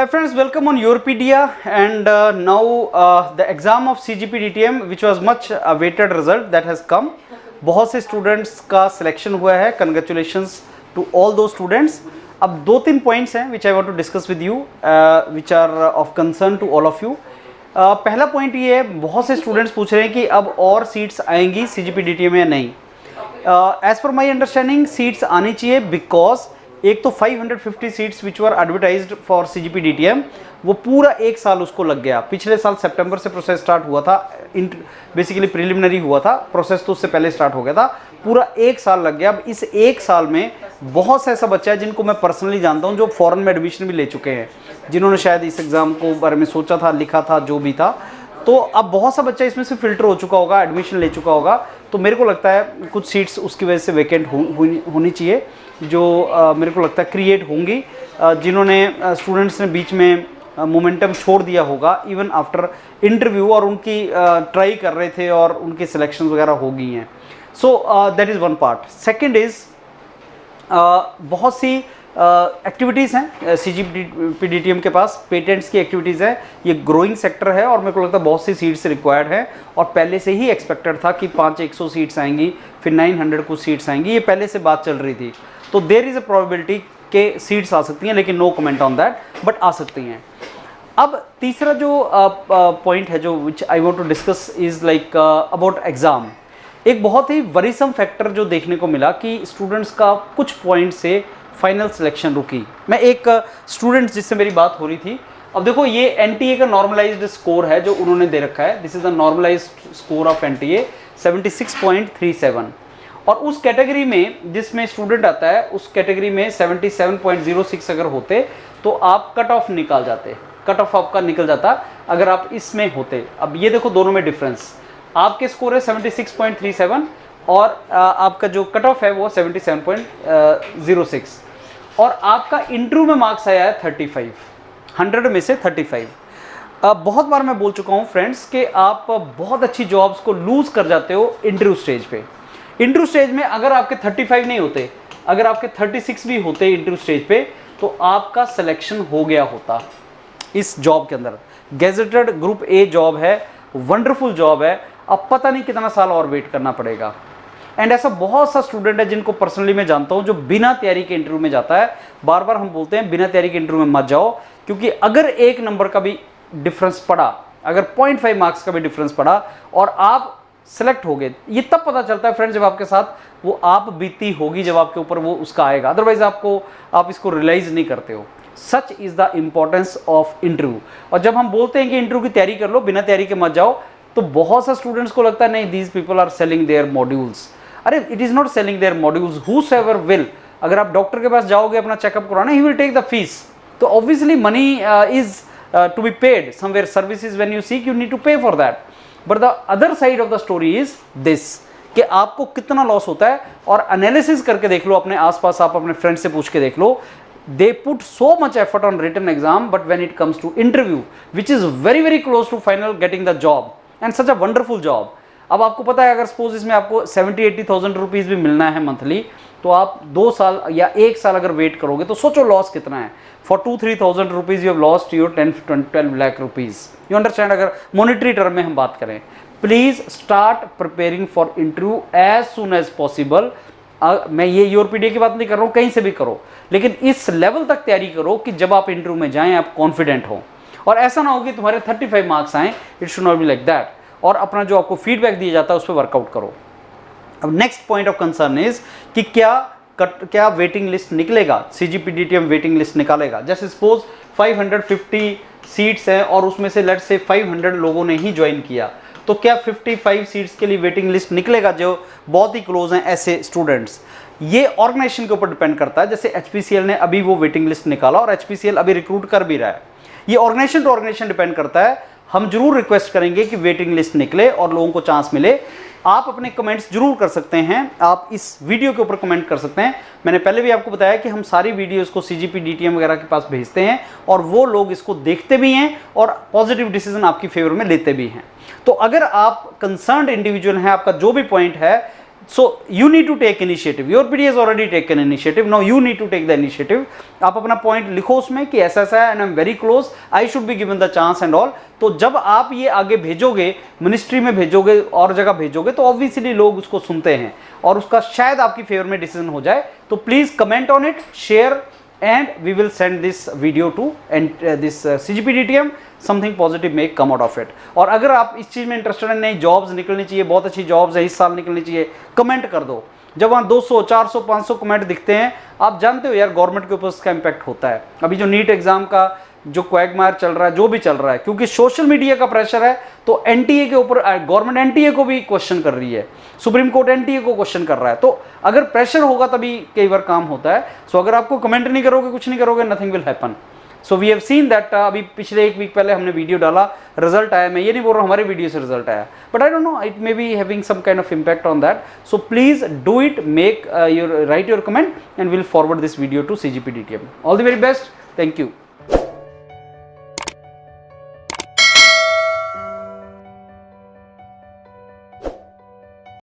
Hi friends, welcome on Yourpedia, and now the exam of CGP DTM which was much awaited result that has come. बहुत से students का selection हुआ है. Congratulations to all those students. अब दो तीन points हैं which I want to discuss with you, which are of concern to all of you. पहला पॉइंट ये है, बहुत से स्टूडेंट्स पूछ रहे हैं कि अब और सीट्स आएंगी CGP DTM में या नहीं. As per my understanding seats आनी चाहिए, बिकॉज एक तो 550 seats which were advertised for CGP DTM वो पूरा एक साल उसको लग गया. पिछले साल सितंबर से प्रोसेस स्टार्ट हुआ था, बेसिकली प्रिलिमिनरी हुआ था, प्रोसेस तो उससे पहले स्टार्ट हो गया था. पूरा एक साल लग गया. अब इस एक साल में बहुत से ऐसा बच्चा है जिनको मैं पर्सनली जानता हूँ जो फॉरेन में एडमिशन भी ले चुके हैं, जिन्होंने शायद इस एग्ज़ाम को बारे में सोचा था, लिखा था, जो भी था. तो अब बहुत सा बच्चा इसमें से फिल्टर हो चुका होगा, एडमिशन ले चुका होगा. तो मेरे को लगता है कुछ सीट्स उसकी वजह से वैकेंट होनी चाहिए, जो मेरे को लगता है क्रिएट होंगी. जिन्होंने स्टूडेंट्स ने बीच में मोमेंटम छोड़ दिया होगा इवन आफ्टर इंटरव्यू, और उनकी ट्राई कर रहे थे और उनकी सिलेक्शन वगैरह हो गई हैं. So that is one part. Second is बहुत सी एक्टिविटीज़ हैं CGP DTM के पास. पेटेंट्स की एक्टिविटीज़ है, ये ग्रोइंग सेक्टर है और मेरे को लगता है बहुत सी सीट्स रिक्वायर्ड है. और पहले से ही एक्सपेक्टेड था कि 500 सीट्स आएंगी, फिर 900 कुछ सीट्स आएंगी, ये पहले से बात चल रही थी. तो देयर इज़ अ प्रोबेबिलिटी के सीट्स आ सकती हैं, लेकिन no comment on that, but आ सकती हैं. अब तीसरा जो पॉइंट है जो which I want to discuss is like about exam. एक बहुत ही वरीसम फैक्टर जो देखने को मिला कि स्टूडेंट्स का कुछ पॉइंट से फाइनल सिलेक्शन रुकी. मैं एक स्टूडेंट जिससे मेरी बात हो रही थी, अब देखो ये NTA का नॉर्मलाइज्ड स्कोर है जो उन्होंने दे रखा है. This is the normalised score of NTA 76.37, और उस कैटेगरी में जिसमें स्टूडेंट आता है उस कैटेगरी में 77.06 अगर होते तो आप कट ऑफ निकाल जाते, कट ऑफ आपका निकल जाता अगर आप इसमें होते. अब ये देखो दोनों में डिफरेंस, आपके स्कोर है 76.37 और आपका जो कट ऑफ है वो 77.06, और आपका इंटरव्यू में मार्क्स आया है 35, 100 में से 35. बहुत बार मैं बोल चुका हूँ फ्रेंड्स कि आप बहुत अच्छी जॉब्स को लूज़ कर जाते हो इंटरव्यू स्टेज पे. इंटरव्यू स्टेज में अगर आपके 35 नहीं होते, अगर आपके 36 भी होते इंटरव्यू स्टेज पे, तो आपका सिलेक्शन हो गया होता इस जॉब के अंदर. गेजेटेड ग्रुप A जॉब है, वंडरफुल जॉब है. अब पता नहीं कितना साल और वेट करना पड़ेगा. एंड ऐसा बहुत सा स्टूडेंट है जिनको पर्सनली मैं जानता हूं जो बिना तैयारी के इंटरव्यू में जाता है. बार बार हम बोलते हैं बिना तैयारी के इंटरव्यू में मत जाओ, क्योंकि अगर एक नंबर का भी डिफरेंस पड़ा, अगर 0.5 मार्क्स का भी डिफरेंस पड़ा और आप सेलेक्ट हो गए, ये तब पता चलता है फ्रेंड्स जब आपके साथ वो आप बीती होगी, जब आपके ऊपर वो उसका आएगा. अदरवाइज आप इसको रियलाइज नहीं करते हो. Such is the importance of interview. और जब हम बोलते हैं कि इंटरव्यू की तैयारी कर लो, बिना तैयारी के मत जाओ, तो बहुत सा स्टूडेंट्स को लगता है नहीं, these people are selling their modules. अरे it is not selling their modules. Whosoever will, अगर आप डॉक्टर के पास जाओगे अपना चेकअप कराना, he will take the fees. So obviously money is to be paid somewhere. Services when you seek, you need to pay for that. But the other side of the story is this, कि आपको कितना loss होता है. और analysis करके देख लो अपने आसपास, आप अपने फ्रेंड से पूछ के देख लो. They put so much effort on written exam, but when it comes to interview, which is very very close to final getting the job, and such a wonderful job. अब आपको पता है अगर सपोज इसमें आपको 70-80,000 रुपीज़ भी मिलना है मंथली, तो आप 2 साल या 1 साल अगर वेट करोगे तो सोचो लॉस कितना है. For 2-3,000 rupees you have lost your 10-12 lakh rupees. You understand. अगर मॉनेटरी टर्म में हम बात करें, please start preparing for interview as soon as possible. मैं ये योरपीडिया की बात नहीं कर रहा हूँ, कहीं से भी करो, लेकिन इस लेवल तक तैयारी करो कि जब आप इंटरव्यू में जाएं आप कॉन्फिडेंट हो. और ऐसा ना हो कि तुम्हारे 35 मार्क्स आएँ. It should not be like that. और अपना जो आपको फीडबैक दिया जाता है उस पर वर्कआउट करो. अब next point of concern is कि क्या वेटिंग लिस्ट निकलेगा, CGP DTM वेटिंग लिस्ट निकालेगा. जैसे सपोज 550 सीट्स हैं और उसमें से लेट्स से 500 लोगों ने ही ज्वाइन किया, तो क्या 55 सीट्स के लिए वेटिंग लिस्ट निकलेगा जो बहुत ही क्लोज हैं ऐसे स्टूडेंट्स. ये ऑर्गेनाइजेशन के ऊपर डिपेंड करता है. जैसे HPCL ने अभी वो वेटिंग लिस्ट निकाला और HPCL अभी रिक्रूट कर भी रहा है. ये ऑर्गेनाइजेशन टू ऑर्गेनाइजेशन डिपेंड करता है. हम जरूर रिक्वेस्ट करेंगे कि वेटिंग लिस्ट निकले और लोगों को चांस मिले. आप अपने कमेंट्स जरूर कर सकते हैं, आप इस वीडियो के ऊपर कमेंट कर सकते हैं. मैंने पहले भी आपको बताया कि हम सारी वीडियोस को CGP DTM वगैरह के पास भेजते हैं और वो लोग इसको देखते भी हैं और पॉजिटिव डिसीजन आपकी फेवर में लेते भी हैं. तो अगर आप कंसर्न्ड इंडिविजुअल हैं, आपका जो भी पॉइंट है, So you need to take initiative. Your PD has already taken initiative. Now you need to take the initiative. आप अपना पॉइंट लिखो उसमें कि ऐसा ऐसा है, and I am very close, I should be given the chance and all. तो जब आप ये आगे भेजोगे, मिनिस्ट्री में भेजोगे और जगह भेजोगे, तो ऑब्वियसली लोग उसको सुनते हैं और उसका शायद आपकी फेवर में डिसीजन हो जाए. तो please comment on it, share, and we will send this video to and this CGP-DTM. Something positive may come out of it. और अगर आप इस चीज़ में इंटरेस्टेड हैं, नहीं जॉब्स निकलनी चाहिए, बहुत अच्छी जॉब्स है, इस साल निकलनी चाहिए, कमेंट कर दो. जब वहाँ 200, 400, 500 कमेंट दिखते हैं, आप जानते हो यार गवर्नमेंट के ऊपर उसका इम्पैक्ट होता है. अभी जो नीट एग्जाम का जो क्वैगमायर चल रहा है, जो भी चल रहा है, क्योंकि सोशल मीडिया का प्रेशर है, तो एनटीए के ऊपर गवर्नमेंट एनटीए को भी क्वेश्चन कर रही है, सुप्रीम कोर्ट एनटीए को क्वेश्चन कर रहा है. तो अगर प्रेशर होगा तभी कई बार काम होता है. सो अगर आपको कमेंट नहीं करोगे, कुछ नहीं करोगे, nothing will happen. So we have seen that. अभी पिछले एक वीक पहले हमने वीडियो डाला, रिजल्ट आया. मैं ये नहीं बोल रहा हूँ हमारे वीडियो से रिजल्ट आया, but I don't know, it may be having some kind of impact on that. So please do it, make your write your comment, and will forward this video to CGP-DTM. All the very best. Thank you.